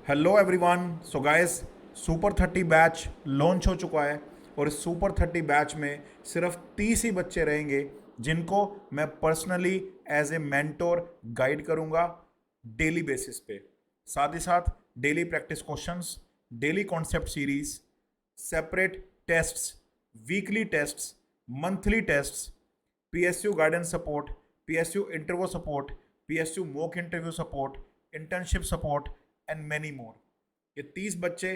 Hello everyone. So guys, super 30 batch launch हो चुका है और इस सुपर 30 बैच में सिर्फ 30 ही बच्चे रहेंगे जिनको मैं personally as a mentor guide करूंगा डेली बेसिस पे। साथ ही साथ daily practice questions, daily concept series, separate tests, weekly tests, monthly tests, PSU guidance support, PSU interview support, PSU mock interview support, internship support and many more. ये 30 बच्चे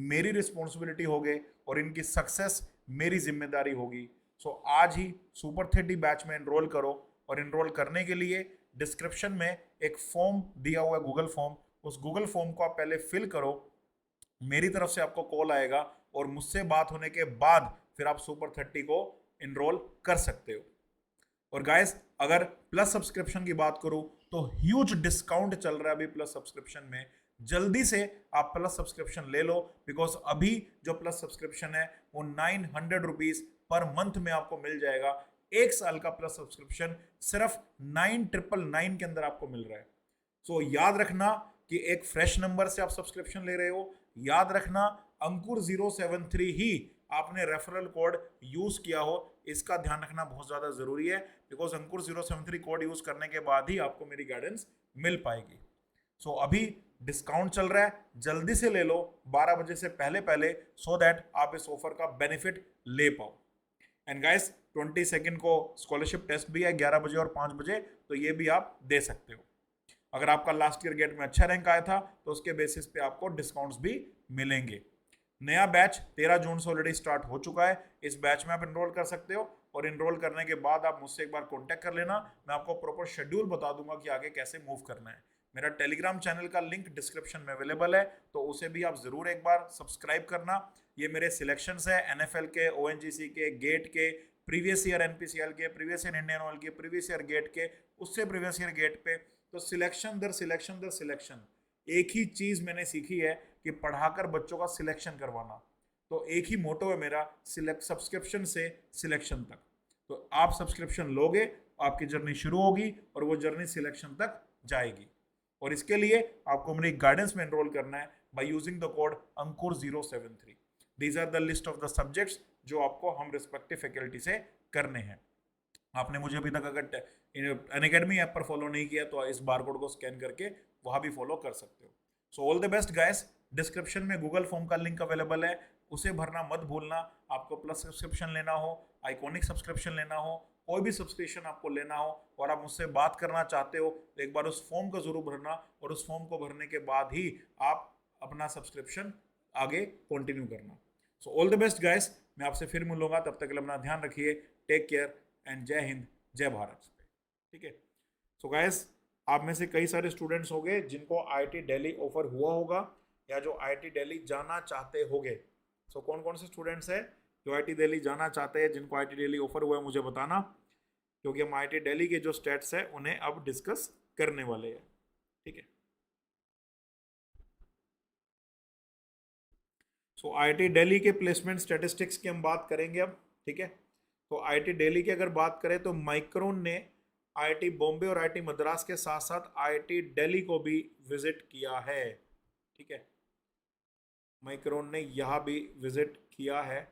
मेरी responsibility होंगे और इनकी सक्सेस मेरी जिम्मेदारी होगी। सो आज ही सुपर 30 बैच में एनरोल करो और एनरोल करने के लिए डिस्क्रिप्शन में एक फॉर्म दिया हुआ है, गूगल फॉर्म। उस गूगल फॉर्म को आप पहले फिल करो, मेरी तरफ से आपको कॉल आएगा और मुझसे बात होने के बाद फिर आप सुपर 30 को एनरोल कर सकते हो। और गाइस, अगर प्लस सब्सक्रिप्शन की बात करूं तो ह्यूज डिस्काउंट चल रहा है अभी प्लस सब्सक्रिप्शन में। जल्दी से आप प्लस सब्सक्रिप्शन ले लो, बिकॉज अभी जो प्लस सब्सक्रिप्शन है वो 900 रुपीज पर मंथ में आपको मिल जाएगा। एक साल का प्लस सब्सक्रिप्शन सिर्फ 9999 के अंदर आपको मिल रहा है। सो याद रखना कि एक फ्रेश नंबर से आप सब्सक्रिप्शन ले रहे हो। याद रखना अंकुर 073 ही आपने रेफरल कोड यूज किया हो, इसका ध्यान रखना बहुत ज्यादा जरूरी है, बिकॉज अंकुर 073 कोड यूज करने के बाद ही आपको मेरी गाइडेंस मिल पाएगी। सो अभी डिस्काउंट चल रहा है, जल्दी से ले लो 12 बजे से पहले पहले, सो दैट आप इस ऑफर का बेनिफिट ले पाओ। एंड गाइस, 22 को स्कॉलरशिप टेस्ट भी है 11 बजे और 5 बजे, तो ये भी आप दे सकते हो। अगर आपका लास्ट ईयर गेट में अच्छा रैंक आया था तो उसके बेसिस पे आपको डिस्काउंट्स भी मिलेंगे। नया बैच 13 जून से ऑलरेडी स्टार्ट हो चुका है। इस बैच में आप एनरोल कर सकते हो और एनरोल करने के बाद आप मुझसे एक बार कांटेक्ट कर लेना। मैं आपको प्रॉपर शेड्यूल बता दूंगा कि आगे कैसे मूव करना है। मेरा टेलीग्राम चैनल का लिंक डिस्क्रिप्शन में अवेलेबल है, तो उसे भी आप जरूर एक बार सब्सक्राइब करना। ये मेरे सिलेक्शंस है एनएफएल के, ओएनजीसी के, गेट के, प्रीवियस ईयर एनपीसीएल के, प्रीवियस ईयर इंडियन ऑयल के, प्रीवियस ईयर गेट के, उससे प्रीवियस ईयर गेट पे। तो सिलेक्शन दर सिलेक्शन दर सिलेक्शन, एक ही चीज मैंने सीखी है कि पढ़ाकर बच्चों का सिलेक्शन करवाना। तो एक ही मोटो है मेरा, सिलेक्ट सब्सक्रिप्शन से सिलेक्शन तक। तो आप सब्सक्रिप्शन लोगे, आपकी जर्नी शुरू होगी और वो जर्नी सिलेक्शन तक जाएगी। और इसके लिए आपको मेरी गाइडेंस में एनरोल करना है by using the code Ankur 073। These are the list of the subjects जो आपको हम रिस्पेक्टिव फैकल्टी से करने हैं। आपने मुझे अभी तक अगर अनअकैडमी ऐप पर फॉलो नहीं किया तो इस बार कोड को स्कैन करके वहां भी फॉलो कर सकते हो। So all the best guys. Description में गूगल फॉर्म का लिंक अवेलेबल है, उसे भरना मत भूलना। आपको प्लस सब्सक्रिप्शन लेना हो, आइकॉनिक सब्सक्रिप्शन लेना हो, कोई भी सब्सक्रिप्शन आपको लेना हो और आप मुझसे बात करना चाहते हो तो एक बार उस फॉर्म को जरूर भरना, और उस फॉर्म को भरने के बाद ही आप अपना सब्सक्रिप्शन आगे कंटिन्यू करना। So all the best guys. मैं आपसे फिर मिलूंगा, तब तक के लिए अपना ध्यान रखिए। टेक केयर एंड जय हिंद, जय भारत। ठीक है। सो गाइस, आप में से कई सारे स्टूडेंट्स होंगे जिनको आईआईटी दिल्ली ऑफर हुआ होगा या जो आईआईटी दिल्ली जाना चाहते होंगे। सो कौन कौन से स्टूडेंट्स हैं जो आईआईटी दिल्ली जाना चाहते हैं, जिनको आईआईटी दिल्ली ऑफर हुआ है, मुझे बताना, क्योंकि हम आईआईटी दिल्ली के जो स्टेट्स हैं उन्हें अब डिस्कस करने वाले हैं। ठीक है। सो आईआईटी दिल्ली के प्लेसमेंट स्टैटिस्टिक्स की हम बात करेंगे अब। ठीक है। तो आईआईटी दिल्ली की अगर बात करें तो माइक्रोन ने आईआईटी बॉम्बे और आईआईटी मद्रास के साथ साथ आईआईटी दिल्ली को भी विजिट किया है। ठीक है। माइक्रोन ने यहाँ भी विजिट किया है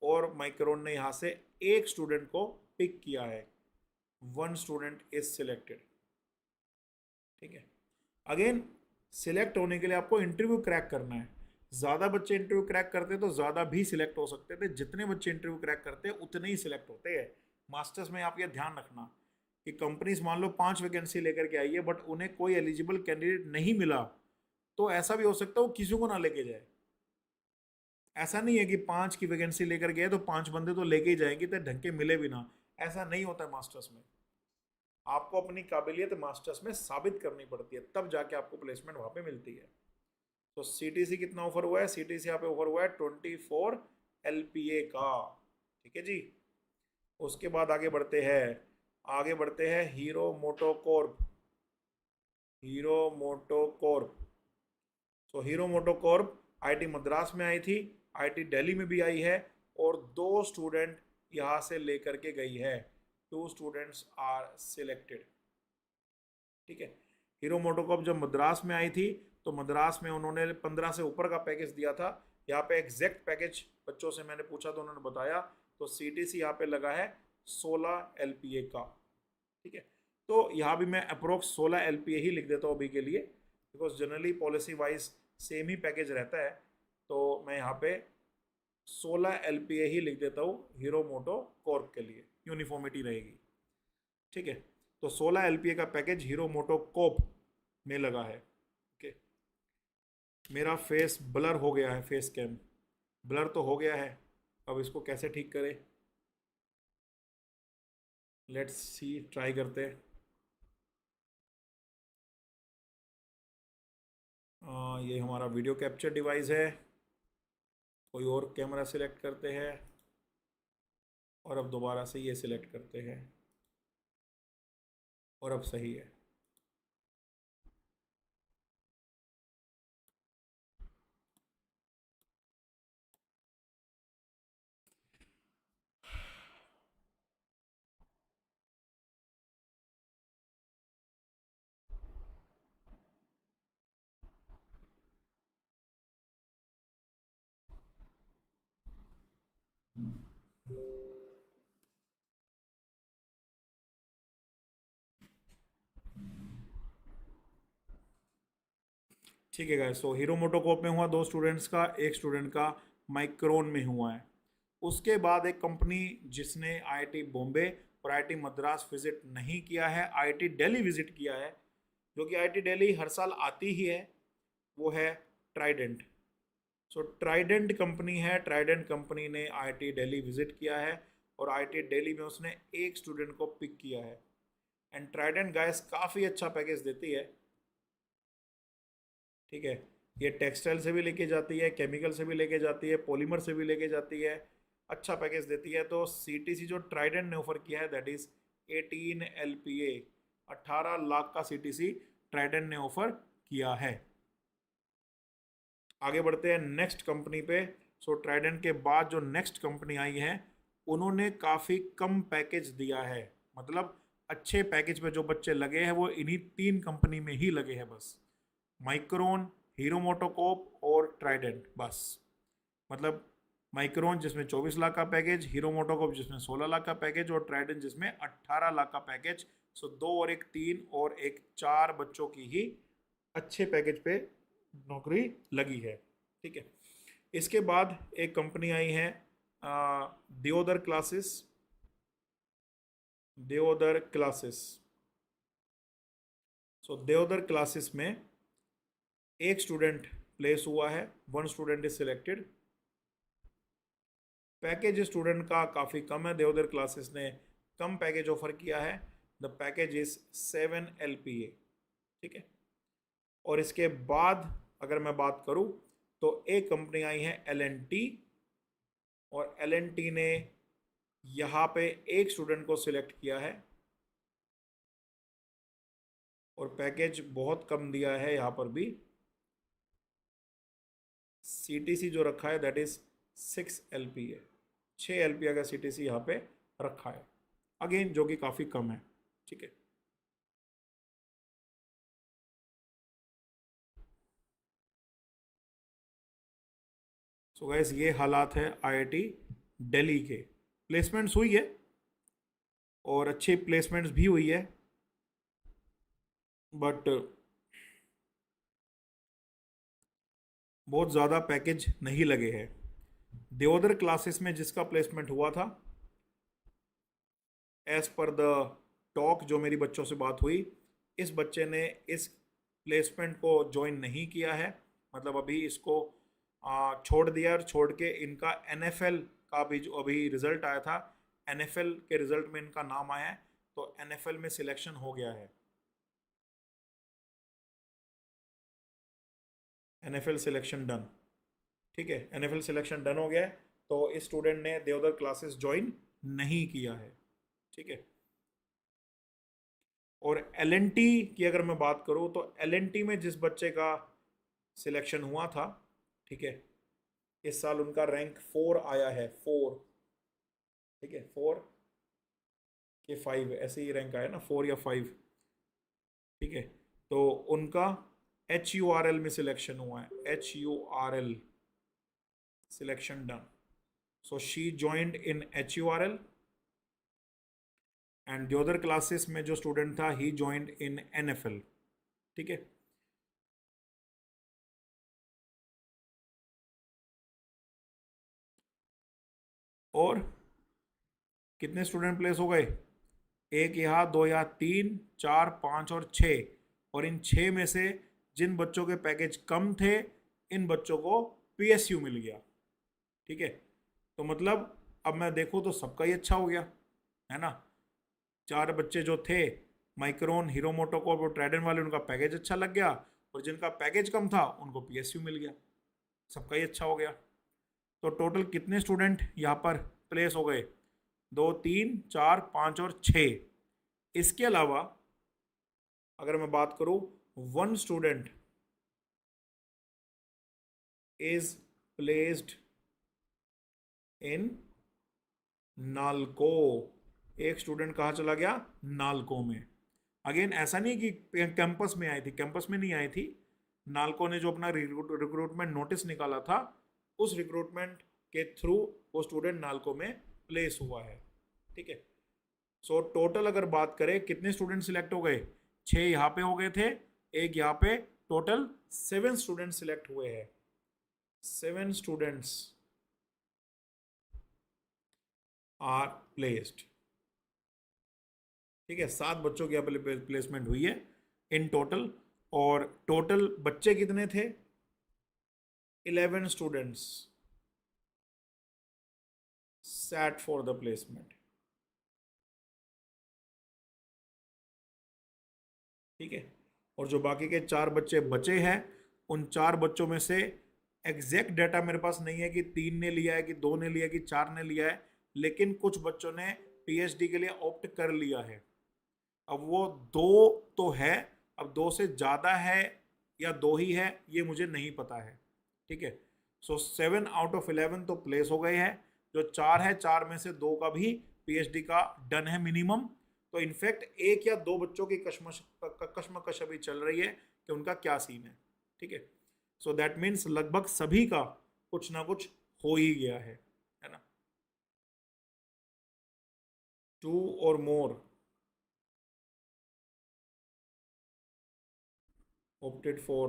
और माइक्रोन ने यहाँ से एक स्टूडेंट को पिक किया है। 1 स्टूडेंट इज सिलेक्टेड। ठीक है। अगेन, सिलेक्ट होने के लिए आपको इंटरव्यू क्रैक करना है। ज़्यादा बच्चे इंटरव्यू क्रैक करते तो ज़्यादा भी सिलेक्ट हो सकते थे, जितने बच्चे इंटरव्यू क्रैक करते हैं उतने ही सिलेक्ट होते हैं। मास्टर्स में आप ये ध्यान रखना कि कंपनीज मान लो 5 वैकेंसी लेकर के आई है बट उन्हें कोई एलिजिबल कैंडिडेट नहीं मिला, तो ऐसा भी हो सकता है वो किसी को ना लेके जाए। ऐसा नहीं है कि 5 की वैकेंसी लेकर गए तो 5 बंदे तो लेके ही जाएंगे तो ढंग के मिले भी ना। ऐसा नहीं होता मास्टर्स में। आपको अपनी काबिलियत मास्टर्स में साबित करनी पड़ती है, तब जाके आपको प्लेसमेंट वहां पे मिलती है। तो सीटीसी कितना ऑफर हुआ है? सीटीसी यहाँ पे ऑफर हुआ है 24 एलपीए का। ठीक है जी। उसके बाद आगे बढ़ते हैं हीरो मोटोकॉर्प। हीरो मोटोकॉर्प। सो हीरो मोटोकॉर्प आईआईटी मद्रास में आई थी, आईआईटी दिल्ली में भी आई है और 2 स्टूडेंट यहाँ से लेकर के गई है। 2 स्टूडेंट्स आर सिलेक्टेड। ठीक है। हीरो मोटोकॉर्प जब मद्रास में आई थी तो मद्रास में उन्होंने 15 से ऊपर का पैकेज दिया था। यहाँ पे एग्जैक्ट पैकेज बच्चों से मैंने पूछा तो उन्होंने बताया, तो CTC यहाँ पे लगा है 16 LPA का। ठीक है, तो यहाँ भी मैं अप्रोक्स 16 LPA ही लिख देता हूँ अभी के लिए, because generally policy wise same he package रहता है। तो मैं यहाँ पे 16 LPA ही लिख देता हूँ हीरो मोटो कॉर्प के लिए, यूनिफॉर्मिटी रहेगी। ठीक है, तो 16 LPA का पैकेज हीरो मोटो कॉर्प में लगा है। ओके, मेरा फेस ब्लर हो गया है, फेस कैम ब्लर तो हो गया है, अब इसको कैसे ठीक करें, लेट्स सी, ट्राई करते हैं। ये हमारा वीडियो कैप्चर डिवाइस है, कोई और कैमरा सिलेक्ट करते हैं और अब दोबारा से ये सिलेक्ट करते हैं और अब सही है। ठीक है गाइस, सो हीरो मोटोकॉर्प में हुआ 2 स्टूडेंट्स का, एक स्टूडेंट का माइक्रोन में हुआ है। उसके बाद एक कंपनी जिसने IIT बॉम्बे और IIT मद्रास विजिट नहीं किया है, IIT दिल्ली विजिट किया है, जो कि IIT दिल्ली हर साल आती ही है, वो है ट्राइडेंट। सो ट्राइडेंट कंपनी है, ट्राइडेंट कंपनी ने IIT दिल्ली विजिट किया है और IIT दिल्ली में उसने एक स्टूडेंट को पिक किया है। एंड ट्राइडेंट गाइस काफ़ी अच्छा पैकेज देती है। ठीक है, ये टेक्सटाइल से भी लेके जाती है, केमिकल से भी लेके जाती है, पॉलीमर से भी लेके जाती है, अच्छा पैकेज देती है। तो CTC जो ट्राइडेंट ने ऑफर किया है दैट इज 18 LPA, 18 लाख का CTC ट्राइडेंट ने ऑफर किया है। आगे बढ़ते हैं नेक्स्ट कंपनी पे। सो ट्राइडेंट के बाद जो नेक्स्ट कंपनी आई है उन्होंने काफ़ी कम पैकेज दिया है, मतलब अच्छे पैकेज पे जो बच्चे लगे हैं वो इन्हीं 3 कंपनी में ही लगे हैं बस, माइक्रोन, हीरो मोटोकॉर्प और ट्राइडेंट बस। मतलब माइक्रोन जिसमें 24 लाख का पैकेज, हीरो मोटोकॉर्प जिसमें 16 लाख का पैकेज और ट्राइडेंट जिसमें 18 लाख का पैकेज। सो 2 और 1 3 और 1 4 बच्चों की ही अच्छे पैकेज पे नौकरी लगी है। ठीक है, इसके बाद एक कंपनी आई है दियोदर क्लासेस, दियोदर क्लासेस। सो दियोदर क्लासेस में एक स्टूडेंट प्लेस हुआ है, 1 student is selected. Package student का काफ़ी कम है, देवदर क्लासेस ने कम पैकेज ऑफर किया है, द पैकेज इज 7 LPA। ठीक है, और इसके बाद अगर मैं बात करूं तो एक कंपनी आई है L&T, और L&T ने यहाँ पे एक स्टूडेंट को सिलेक्ट किया है और पैकेज बहुत कम दिया है यहाँ पर भी। CTC जो रखा है दैट इज 6 LPA, 6 LPA का CTC यहाँ पे रखा है, अगेन जो कि काफ़ी कम है। ठीक है, सो गाइस ये हालात है IIT दिल्ली के। प्लेसमेंट्स हुई है और अच्छी प्लेसमेंट्स भी हुई है, बट बहुत ज़्यादा पैकेज नहीं लगे हैं। देवोदर क्लासेस में जिसका प्लेसमेंट हुआ था, एज पर द टॉक जो मेरी बच्चों से बात हुई, इस बच्चे ने इस प्लेसमेंट को ज्वाइन नहीं किया है, मतलब अभी इसको छोड़ दिया, और छोड़ के इनका NFL का भी जो अभी रिजल्ट आया था, NFL के रिजल्ट में इनका नाम आया है, तो NFL में सिलेक्शन हो गया है, NFL सिलेक्शन डन। ठीक है, NFL सिलेक्शन डन हो गया है, तो इस स्टूडेंट ने देवदर क्लासेस ज्वाइन नहीं किया है। ठीक है, और L&T की अगर मैं बात करूं तो L&T में जिस बच्चे का सिलेक्शन हुआ था, ठीक है, इस साल उनका रैंक 4 आया है, 4। ठीक है, 4 के 5 ऐसे ही रैंक आया ना, 4 या 5। ठीक है, तो उनका HURL में सिलेक्शन हुआ है, HURL selection done. So she joined in HURL and the other classes में जो स्टूडेंट था ही ज्वाइंड इन NFL. ठीक है. और कितने स्टूडेंट प्लेस हो गए? एक यहाँ, दो यहाँ, तीन, चार, पाँच और छः. और इन छः में से जिन बच्चों के पैकेज कम थे, इन बच्चों को PSU मिल गया. ठीक है. तो मतलब अब मैं देखूँ तो सबका ही अच्छा हो गया, है ना. चार बच्चे जो थे माइक्रोन, हीरो मोटोकॉर्प और ट्राइडेंट वाले, उनका पैकेज अच्छा लग गया. और जिनका पैकेज कम था उनको PSU मिल गया. सबका ही अच्छा हो गया. तो टोटल कितने स्टूडेंट यहाँ पर प्लेस हो गए? 2, 3, 4, 5 और 6. इसके अलावा अगर मैं बात करूं, 1 student is placed in NALCO. एक स्टूडेंट कहाँ चला गया? नालको में. अगेन ऐसा नहीं कि कैंपस में आई थी, कैंपस में नहीं आई थी. नालको ने जो अपना रिक्रूटमेंट नोटिस निकाला था, उस रिक्रूटमेंट के थ्रू वो स्टूडेंट नालको में प्लेस हुआ है. ठीक है. सो टोटल अगर बात करें कितने स्टूडेंट सिलेक्ट हो गए? 6 यहाँ पे हो गए थे, एक यहाँ पे. टोटल 7 स्टूडेंट सिलेक्ट हुए हैं. 7 स्टूडेंट्स आर प्लेस्ड. ठीक है. 7 बच्चों की यहाँ पे प्लेसमेंट हुई है इन टोटल. और टोटल बच्चे कितने थे? 11 students sat for the placement. ठीक है. और जो बाकी के 4 बच्चे बचे हैं, उन 4 बच्चों में से एग्जैक्ट डाटा मेरे पास नहीं है कि 3 ने लिया है, कि 2 ने लिया है, कि 4 ने लिया है. लेकिन कुछ बच्चों ने PhD के लिए ऑप्ट कर लिया है. अब वो 2 तो है, अब 2 से ज़्यादा है या 2 ही है ये मुझे नहीं पता है. ठीक है. सो 7 आउट ऑफ 11 तो प्लेस हो गए हैं. जो 4 है, 4 में से 2 का भी PhD का डन है मिनिमम. तो इनफैक्ट 1 या 2 बच्चों की कश्मकश अभी चल रही है कि उनका क्या सीन है. ठीक है. सो दैट मीन्स लगभग सभी का कुछ ना कुछ हो ही गया है ना. 2 और more opted for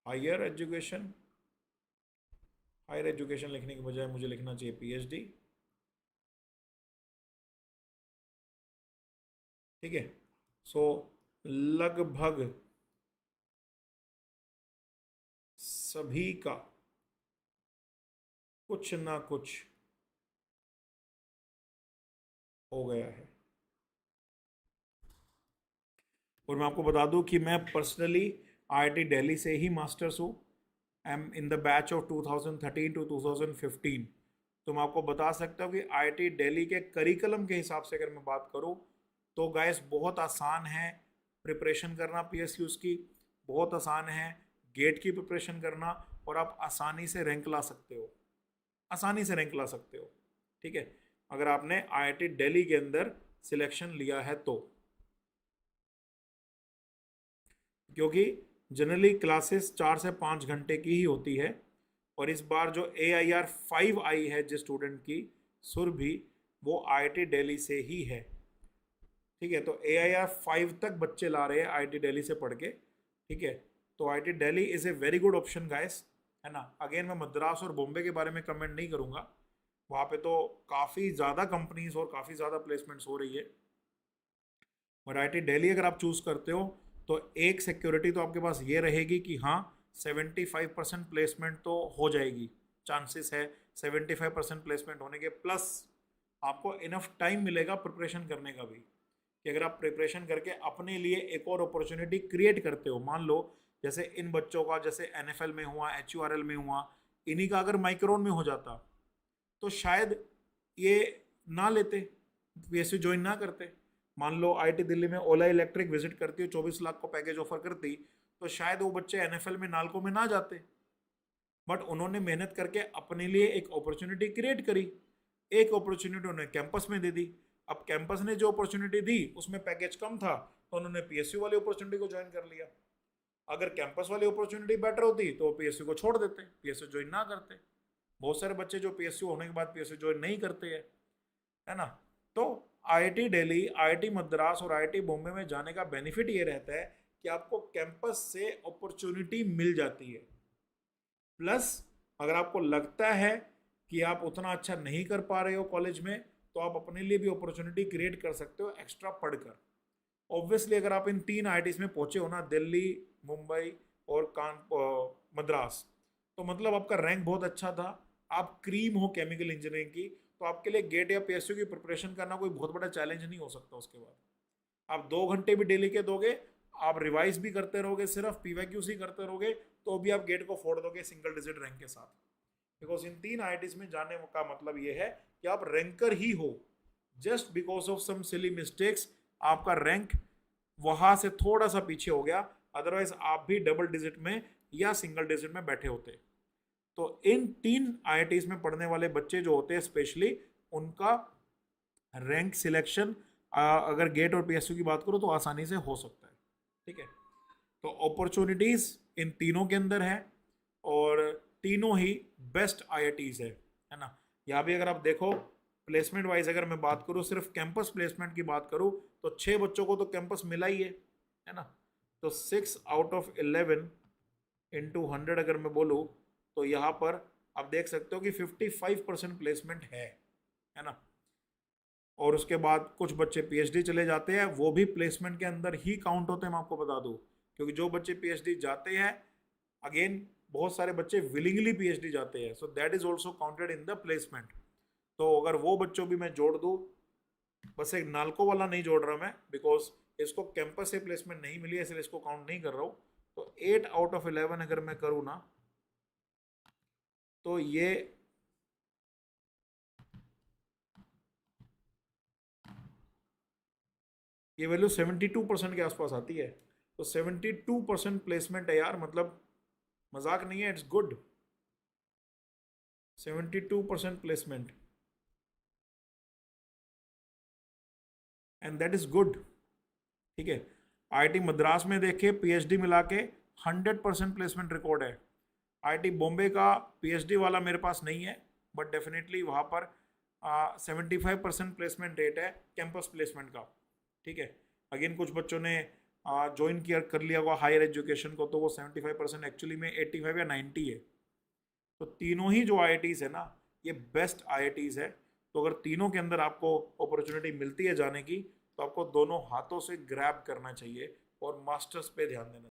higher education. Higher education लिखने की बजाय मुझे लिखना चाहिए PhD. ठीक है. सो लगभग सभी का कुछ ना कुछ हो गया है. और मैं आपको बता दूं कि मैं पर्सनली IIT दिल्ली से ही मास्टर्स हूँ. I am in the batch of 2013 to 2015. तो मैं आपको बता सकता हूँ कि IIT दिल्ली के करिकुलम के हिसाब से अगर मैं बात करूँ तो गाइस बहुत आसान है प्रिपरेशन करना. PSUs की बहुत आसान है, गेट की प्रिपरेशन करना, और आप आसानी से रैंक ला सकते हो, आसानी से रैंक ला सकते हो. ठीक है. अगर आपने IIT दिल्ली के अंदर सिलेक्शन लिया है तो. क्योंकि जनरली क्लासेस 4 से 5 घंटे की ही होती है. और इस बार जो AIR 5 आई है जिस स्टूडेंट की, सुरभि, वो IIT दिल्ली से ही है. ठीक है. तो AIR 5 तक बच्चे ला रहे हैं IIT दिल्ली से पढ़ के. ठीक है. तो IIT Delhi is a very good option guys, है ना. अगेन मैं मद्रास और बॉम्बे के बारे में कमेंट नहीं करूँगा. वहाँ पे तो काफ़ी ज़्यादा कंपनीज और काफ़ी ज़्यादा प्लेसमेंट्स हो रही है. और IIT दिल्ली अगर आप चूज़ करते हो तो एक सिक्योरिटी तो आपके पास ये रहेगी कि हाँ 75% प्लेसमेंट तो हो जाएगी, चांसेस है 75% प्लेसमेंट होने के. प्लस आपको इनफ टाइम मिलेगा प्रिपरेशन करने का भी, कि अगर आप प्रिपरेशन करके अपने लिए एक और अपॉर्चुनिटी क्रिएट करते हो. मान लो जैसे इन बच्चों का, जैसे NFL में हुआ, HURL में हुआ, इन्हीं का अगर माइक्रोन में हो जाता तो शायद ये ना लेते, PSU ज्वाइन ना करते. मान लो IIT दिल्ली में ओला इलेक्ट्रिक विजिट करती, 24 लाख को पैकेज ऑफर करती, तो शायद वो बच्चे NFL में, नालको में ना जाते. बट उन्होंने मेहनत करके अपने लिए एक अपॉर्चुनिटी क्रिएट करी. एक अपॉर्चुनिटी उन्होंने कैंपस में दे दी. अब कैंपस ने जो अपॉर्चुनिटी दी उसमें पैकेज कम था, तो उन्होंने PSU वाली अपॉर्चुनिटी को ज्वाइन कर लिया. अगर कैंपस वाली अपॉर्चुनिटी बेटर होती तो पीएसयू को छोड़ देते, पीएसयू ज्वाइन ना करते। बहुत सारे बच्चे जो पीएसयू होने के बाद पीएसयू ज्वाइन नहीं करते हैं, है ना। तो आईआईटी दिल्ली, आईआईटी मद्रास और आईआईटी बॉम्बे में जाने का बेनिफिट ये रहता है कि आपको कैंपस से अपॉर्चुनिटी मिल जाती है। प्लस अगर आपको लगता है कि आप उतना अच्छा नहीं कर पा रहे हो कॉलेज में, तो आप अपने लिए भी अपॉर्चुनिटी क्रिएट कर सकते हो एक्स्ट्रा पढ़कर। ऑब्वियसली अगर आप इन 3 आईआईटीज में पहुंचे हो ना, दिल्ली, मुंबई और मद्रास, तो मतलब आपका रैंक बहुत अच्छा था, आप क्रीम हो केमिकल इंजीनियरिंग की, तो आपके लिए गेट या पीएसयू की प्रिपरेशन करना कोई बहुत बड़ा चैलेंज नहीं हो सकता। उसके बाद आप 2 घंटे भी डेली के दोगे, आप रिवाइज भी करते रहोगे, सिर्फ पीवाईक्यूज ही करते रहोगे, तो भी आप गेट को फोड़ दोगे सिंगल डिजिट रैंक के साथ। बिकॉज इन 3 आईआईटीज में जाने का मतलब ये है कि आप रैंकर ही हो। Just because of some silly mistakes आपका रैंक वहां से थोड़ा सा पीछे हो गया, अदरवाइज आप भी डबल डिजिट में या सिंगल डिजिट में बैठे होते। तो इन 3 आईआईटीज में पढ़ने वाले बच्चे जो होते हैं स्पेशली, उनका रैंक सिलेक्शन अगर गेट और पीएसयू की बात करो तो आसानी से हो सकता है। ठीक है, तो अपॉर्चुनिटीज इन तीनों के अंदर है और तीनों ही बेस्ट आईआईटीज है ना। यहाँ भी अगर आप देखो प्लेसमेंट वाइज अगर मैं बात करूँ, सिर्फ कैंपस प्लेसमेंट की बात करूँ, तो 6 बच्चों को तो कैंपस मिला ही है ना। तो 6 आउट ऑफ 11 इंटू 100 अगर मैं बोलूँ, तो यहाँ पर आप देख सकते हो कि 55% प्लेसमेंट है ना। और उसके बाद कुछ बच्चे पीएचडी चले जाते हैं, वो भी प्लेसमेंट के अंदर ही काउंट होते हैं, मैं आपको बता दूं। क्योंकि जो बच्चे पीएचडी जाते हैं, अगेन बहुत सारे बच्चे विलिंगली पीएचडी जाते हैं, so that is also counted in the placement. तो अगर वो बच्चों भी मैं जोड़ दूँ, बस एक नालको वाला नहीं जोड़ रहा मैं, बिकॉज इसको कैंपस से प्लेसमेंट नहीं मिली है, इसलिए इसको काउंट नहीं कर रहा हूँ। तो 8 आउट ऑफ 11 अगर मैं करूँ ना, तो ये वैल्यू 72% के आसपास आती है। तो 72% प्लेसमेंट है यार, मतलब मजाक नहीं है, it's good. 72% placement and that is good. ठीक है, आईआईटी मद्रास में देखे पीएचडी मिला के 100% प्लेसमेंट रिकॉर्ड है। आईआईटी बॉम्बे का पीएचडी वाला मेरे पास नहीं है, बट डेफिनेटली वहाँ पर 75% प्लेसमेंट रेट है कैंपस प्लेसमेंट का। ठीक है, अगेन कुछ बच्चों ने ज्वाइन किया कर लिया हुआ हायर एजुकेशन को, तो वो 75% एक्चुअली में 85 या 90 है। तो तीनों ही जो आईआईटीज़ है ना, ये बेस्ट आईआईटीज़ है। तो अगर तीनों के अंदर आपको अपॉर्चुनिटी मिलती है जाने की, तो आपको दोनों हाथों से ग्रैब करना चाहिए और मास्टर्स पे ध्यान देना चाहिए।